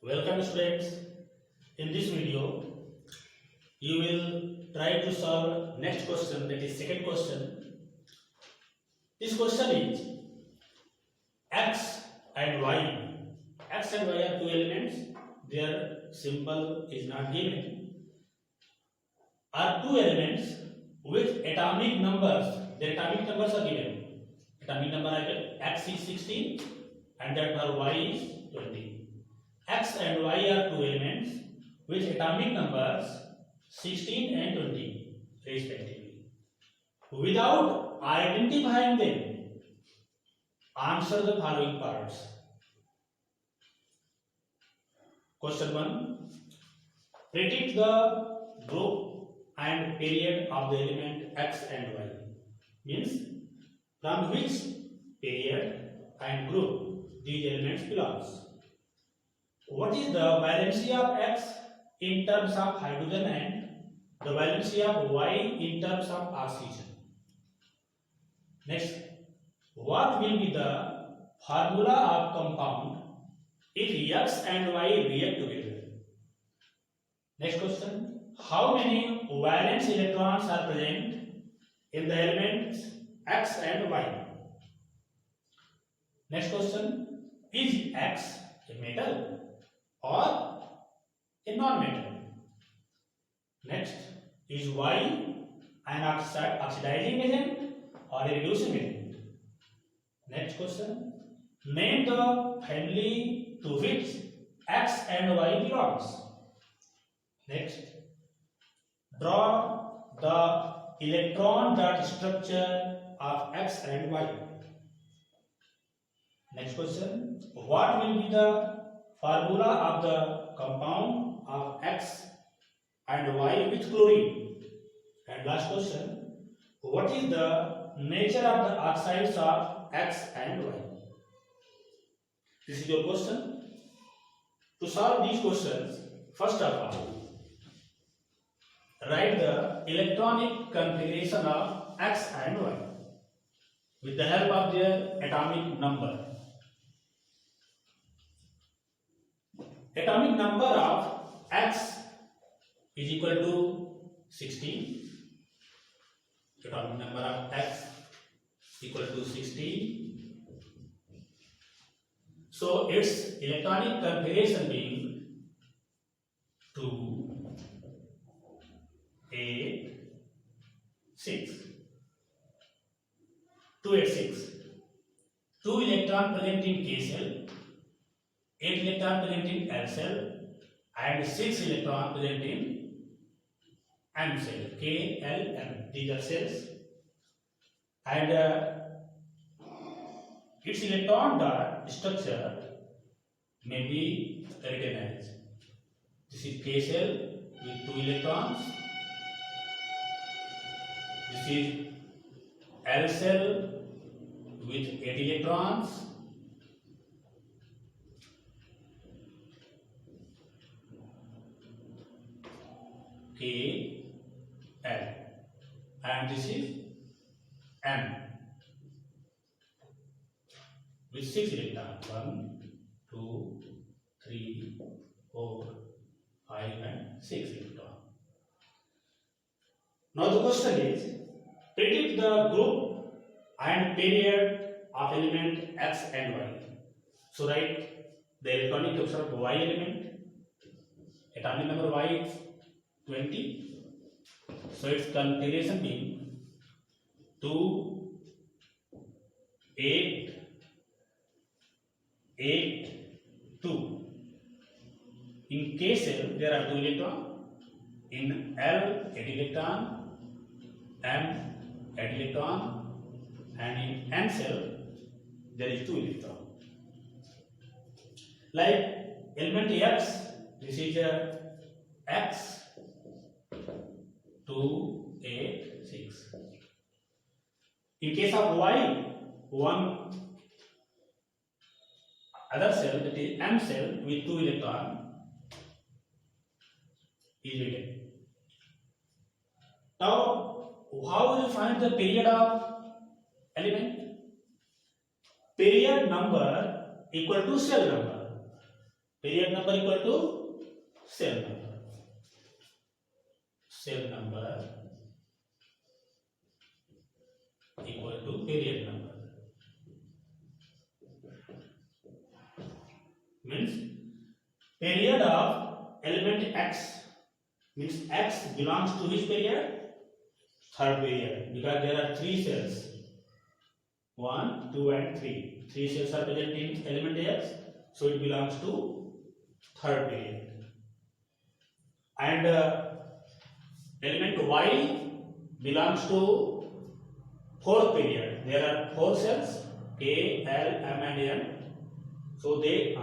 Welcome students. In this video, you will try to solve next question, that is second question. This question is x and y. X and y are two elements. Their symbol is not given. Are two elements with atomic numbers. Their atomic numbers are given. Atomic number are given. X is 16 and that for y is 20. X and y are two elements with atomic numbers 16 and 20 respectively. Without identifying them, answer the following parts. Question 1. Predict the group and period of the element x and y. Means from which period and group these elements belongs. What is the valency of X in terms of hydrogen and the valency of Y in terms of oxygen? Next, what will be the formula of compound if X and Y react together? Next question, how many valence electrons are present in the elements X and Y? Next question, is X a metal or a non-metal? Next, is Y an oxidizing agent or a reducing agent? Next question, name the family to which X and Y belongs. Next, draw the electron dot structure of X and Y. Next question, what will be the formula of the compound of X and Y with chlorine? And last question, what is the nature of the oxides of X and Y? This is your question. To solve these questions, first of all, write the electronic configuration of X and Y with the help of their atomic number. Atomic number of X is equal to 16. Atomic number of X equal to 16. So its electronic configuration being 2, 8, 6. 2, 8, 6. 2 electron present in K cell, 8 electron present in L cell and 6 electron present in M cell, K, L, M. These are cells. And its electron dot structure may be written as, this is K cell with 2 electrons. This is L cell with 8 electrons. K, L, and this is M with 6 electrons. 1, 2, 3, 4, 5 and 6 electrons. Now the question is, predict the group and period of element X and Y. So write the electronic structure of Y element. Atomic number Y is 20. So its configuration being 2, 8, 8, 2. In K cell there are 2 electrons. In L 8 electron, M 8 electron, and in N cell there is 2 electron. Like element X, this is X 2, 8, 6. In case of Y, one other cell, that is M cell with 2 electrons is written. Now, how will you find the period of element? Period number equal to cell number. Period number equal to cell number. Cell number equal to period number. Means period of element X, means X belongs to which period? Third period, because there are three cells, 1, 2 and 3. Three cells are present in element X, so it belongs to third period. And element Y belongs to fourth period. There are 4 cells, K, L, M and N. So this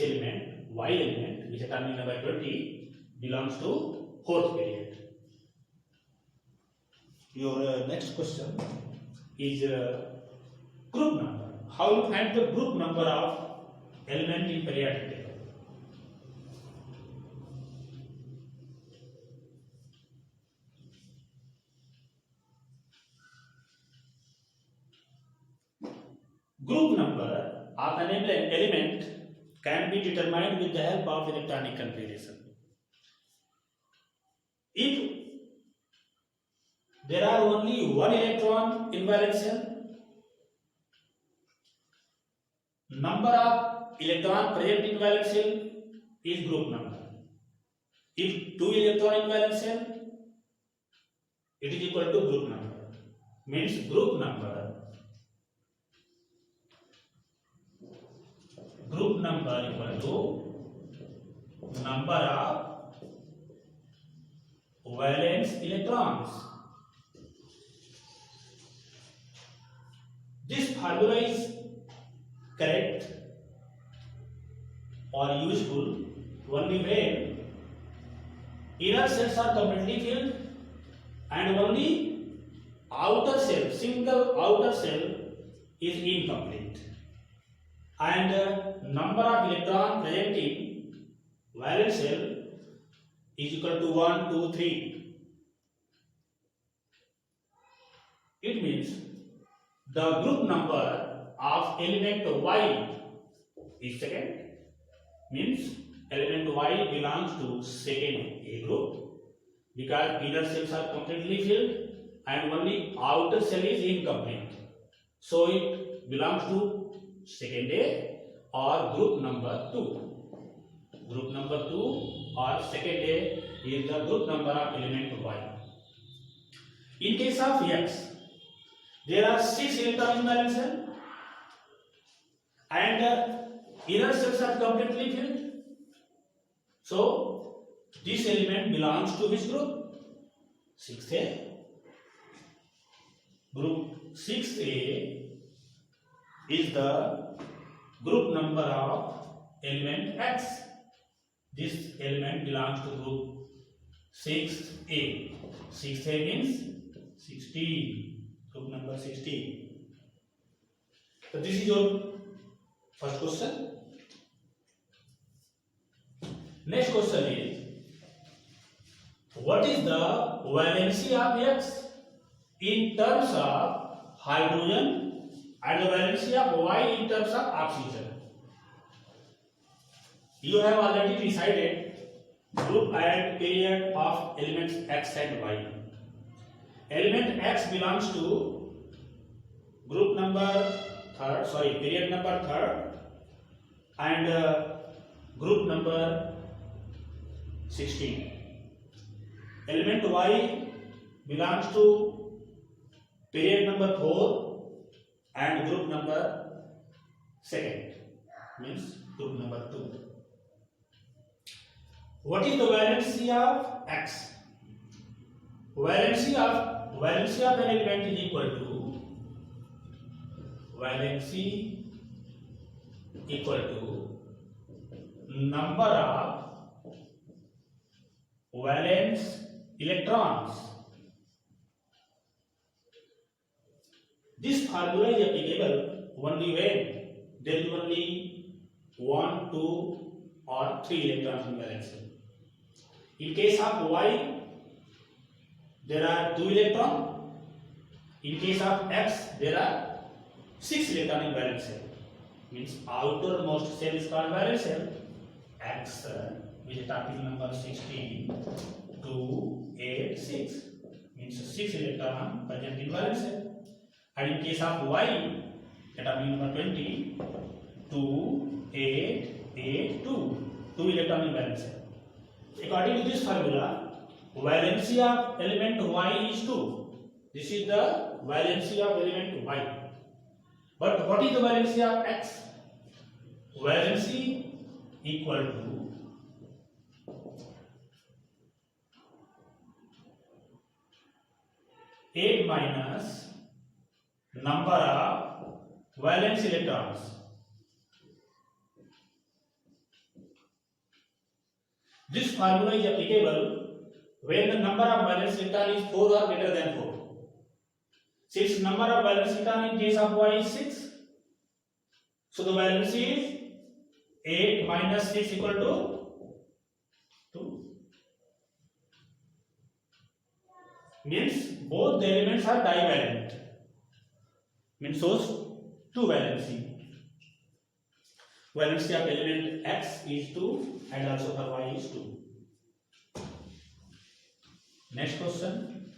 element, Y element, which is terminal number 20, belongs to fourth period. Your next question is group number. How you find the group number of element in periodic table? Group number of an element can be determined with the help of electronic configuration. If there are only one electron in valence shell, number of electron present in valence shell is group number. If 2 electron in valence shell, it is equal to group number. Means group number equal to number of valence electrons. This formula is correct or useful only when inner cells are completely filled and only outer cell, single outer cell is incomplete, and number of electron present in valence shell is equal to 1, 2, 3. It means the group number of element Y is second, means element Y belongs to second A group, because inner cells are completely filled and only outer cell is incomplete, so it belongs to second A or group number 2. Group number 2 or second A is the group number of element Y. In case of X, there are 6 electrons in valence shell and inner cells are completely filled. So this element belongs to which group? 6A. Group 6A is the group number of element X. This element belongs to group 6A. 6A means 16. Group number 16. So this is your first question. Next question is, what is the valency of X in terms of hydrogen and the valency of Y in terms of oxygen? You have already decided group and period of elements X and Y. Element X belongs to group number third, period number third, and group number 16. Element Y belongs to period number 4 and group number second, means group number 2. What is the valency of X? Valency of an element is equal to number of valence electrons. This formula is applicable only when there is only 1, 2 or 3 electrons in valence shell. In case of Y, there are 2 electrons. In case of X, there are 6 electrons in valence shell. Means outermost cell is called valence shell x with atomic number 16, 2, 8, 6. Means 6 electron present in valence shell. And in case of y, atomic number 20, 2, 8, 8, 2. 2 electron in valence shell. According to this formula, valency of element y is 2. This is the valency of element y. But what is the valency of x? Valency equal to eight minus number of valence electrons. This formula is applicable when the number of valence electrons is 4 or greater than 4. Since number of valence electrons in case of y is 6, so the valency is 8 minus 6 equal to 2. Means both the elements are divalent. Means shows 2 valency. Valency of element x is 2 and also for y is 2. Next question.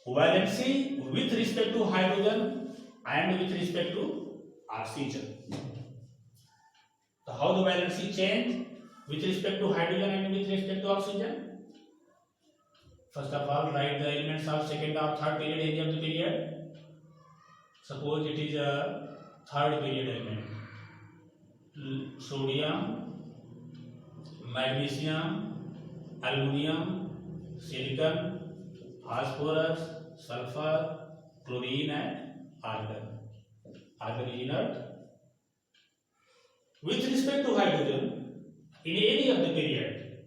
Valency with respect to hydrogen and with respect to oxygen. So how the valency change with respect to hydrogen and with respect to oxygen? First of all, write the elements of second or third period area of the period. Suppose it is a third period element. Sodium, magnesium, aluminum, silicon, phosphorus, sulfur, chlorine and argon. Argon is inert. With respect to hydrogen, in any of the period,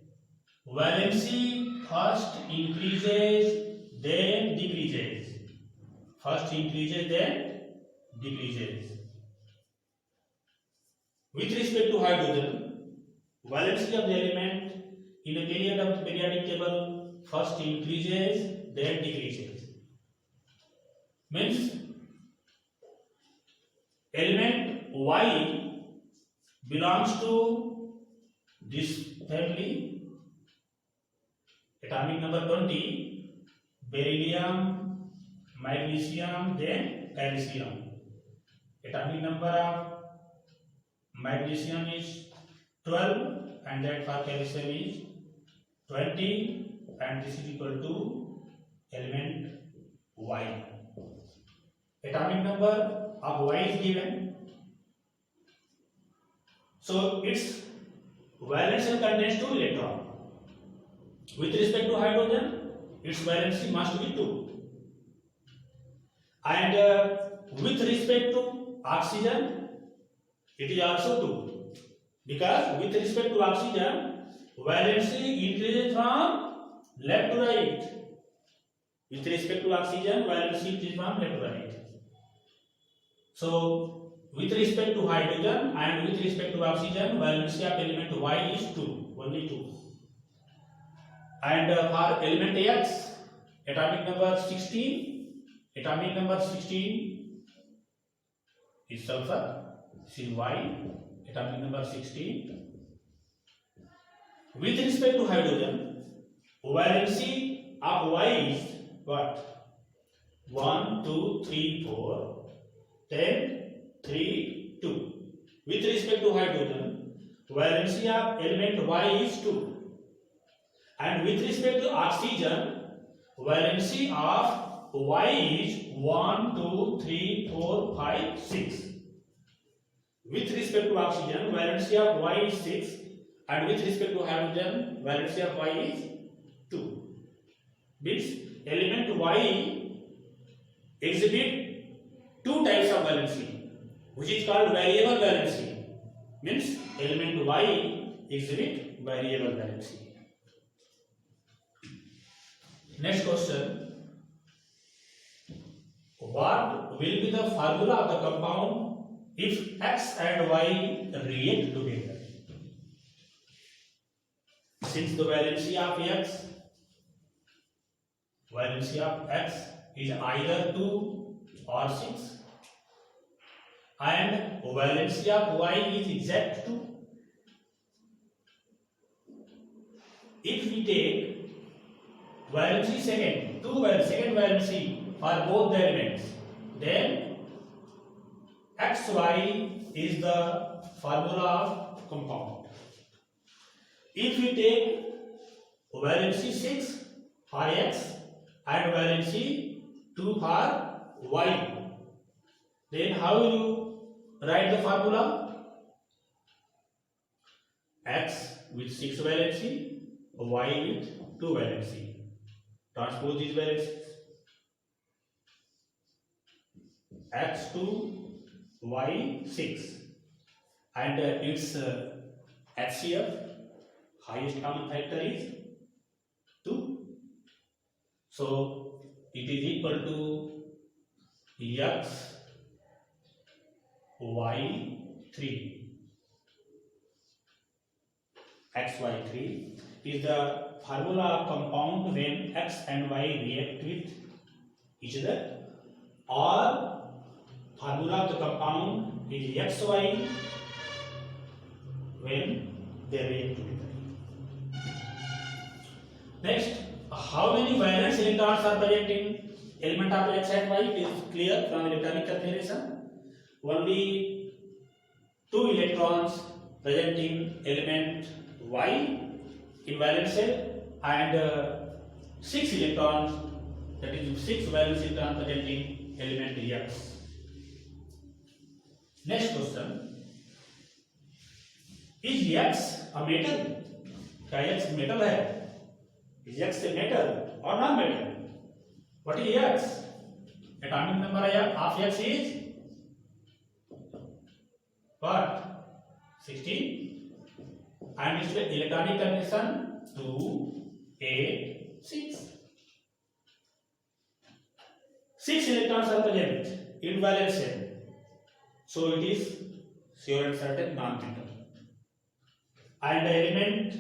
valency first increases, then decreases. First increases, then decreases. With respect to hydrogen, valency of the element in a period of the periodic table first increases, then decreases. Means element Y belongs to this family, atomic number 20, beryllium, magnesium, then calcium. Atomic number of magnesium is 12 and that for calcium is 20, and this is equal to element Y. Atomic number of Y is given. So its valence shell contains 2 electrons. With respect to hydrogen, its valency must be 2. And with respect to oxygen, it is also 2. Because with respect to oxygen, valency increases from left to right. With respect to oxygen, valency increases from left to right. So, with respect to hydrogen and with respect to oxygen, valency of element Y is 2, only 2. And for element X, atomic number 16, atomic number 16 is sulfur. This is Y, atomic number 16. With respect to hydrogen, valency of Y is what? 1, 2, 3, 4, 10, 3, 2. With respect to hydrogen, valency of element Y is 2. And with respect to oxygen, valency of Y is 1, 2, 3, 4, 5, 6. With respect to oxygen, valency of Y is 6. And with respect to hydrogen, valency of Y is 2. Means element Y exhibit 2 types of valency, which is called variable valency. Means element Y exhibit variable valency. Next question. What will be the formula of the compound if X and Y react together? Since the valency of X is either 2 or 6, and valency of Y is exact 2. If we take valency second valency for both the elements, then xy is the formula of compound. If we take valency 6 for x and valency 2 for y, then how will you write the formula? X with 6 valency, y with 2 valency. Transpose these valencies. X2, y6, and its HCF, highest common factor, is 2. So it is equal to x y3. xy3 is the formula of compound when x and y react with each other, or formula of the compound is xy when they react together. Next, how many valence electrons are present in element of x and y? It is clear from electronic configuration. Only 2 electrons present in element y in valence shell, and 6 electrons, that is 6 valence electrons present in element x. Next question, is x a metal? क्या x metal है? Is x a metal or non-metal? What is x? Atomic number of x is what? 16, and its electronic configuration 2, 8, 6. 6 electrons are present in valence shell, so it is sure and certain non-metal. And the element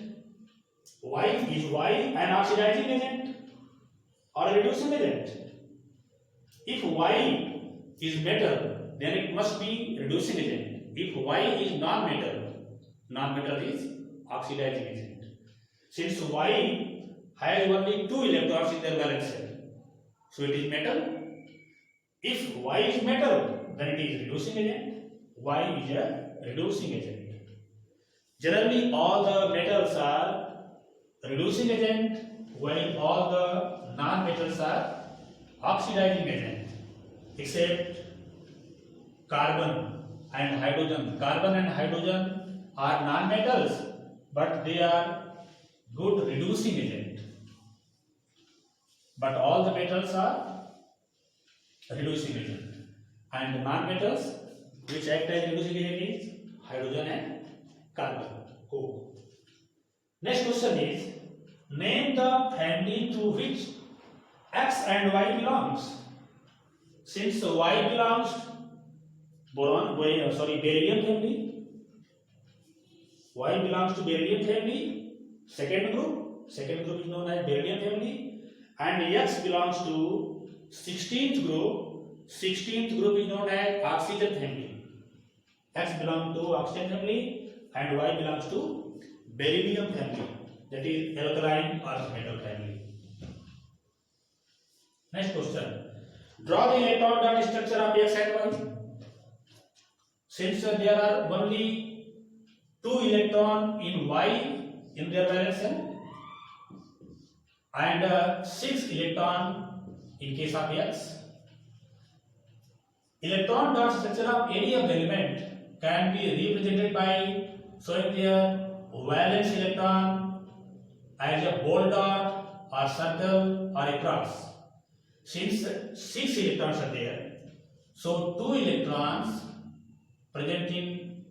y, is y an oxidizing agent or a reducing agent? If y is metal, then it must be reducing agent. If y is non-metal, non-metal is oxidizing agent. Since y has only 2 electrons in their valence shell, so it is metal. If y is metal, then it is reducing agent. Y is a reducing agent. Generally, all the metals are reducing agent, while all the non-metals are oxidizing agent, except carbon and hydrogen. Carbon and hydrogen are non-metals, but they are good reducing agent. But all the metals are reducing agent, and the non-metals which act as reducing agent is hydrogen and carbon. Cool. Next question is, name the family to which x and y belongs. Since y belongs beryllium family, y belongs to beryllium family, second group is known as beryllium family, and x belongs to 16th group is known as oxygen family. X belongs to oxygen family and y belongs to beryllium family, that is alkaline earth metal family. Next question, draw the electron dot structure of x and y. Since there are only 2 electrons in y in their valence shell and 6 electrons in case of x, electron dot structure of any of the element can be represented by showing their valence electron as a bold dot or circle or a cross. Since 6 electrons are there, so 2 electrons present in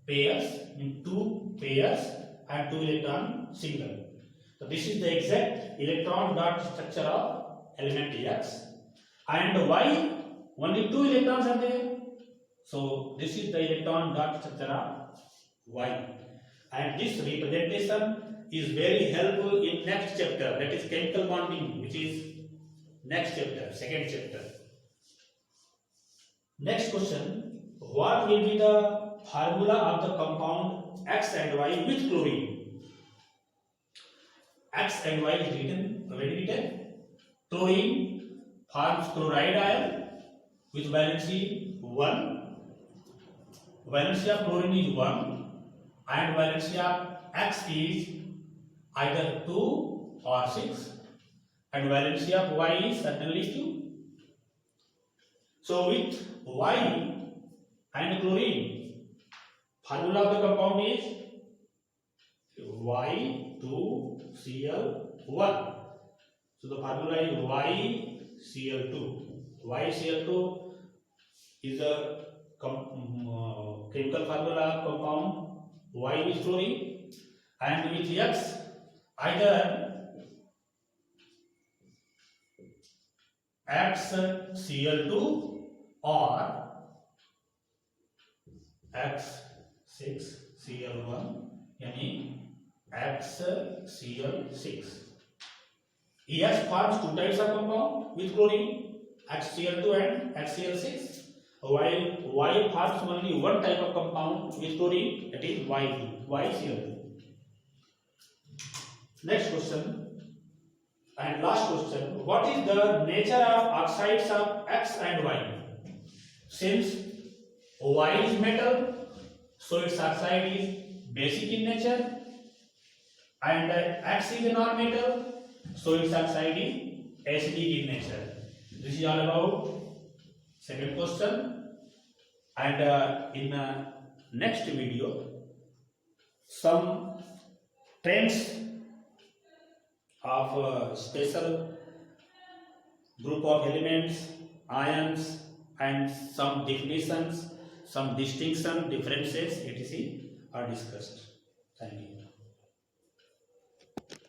pairs, in 2 pairs, and 2 electron single. So this is the exact electron dot structure of element x, and y only 2 electrons are there, so this is the electron dot structure of y. And this representation is very helpful in next chapter, that is chemical bonding, which is next chapter, second chapter. Next question, what will be the formula of the compound X and Y with chlorine? X and Y is written, already written. Chlorine forms chloride ion with valency 1. Valency of chlorine is 1 and valency of X is either 2 or 6 and valency of Y is certainly 2. So with Y and chlorine, formula of the compound is Y2Cl1. So the formula is YCl2. YCl2 is a chemical formula of compound Y with chlorine, and with X either XCl2 or X6Cl1 यानी XCl6. X forms two types of compound with chlorine, XCl2 and XCl6, while Y forms only one type of compound with chlorine, that is YCl2. Next question and last question: what is the nature of oxides of X and Y? Since Y is metal, so its oxide is basic in nature, and X is a non-metal, so its oxide is acidic in nature. This is all about second question, and in next video some trends of special group of elements, ions, and some definitions, some distinction, differences, etc. are discussed. Thank you.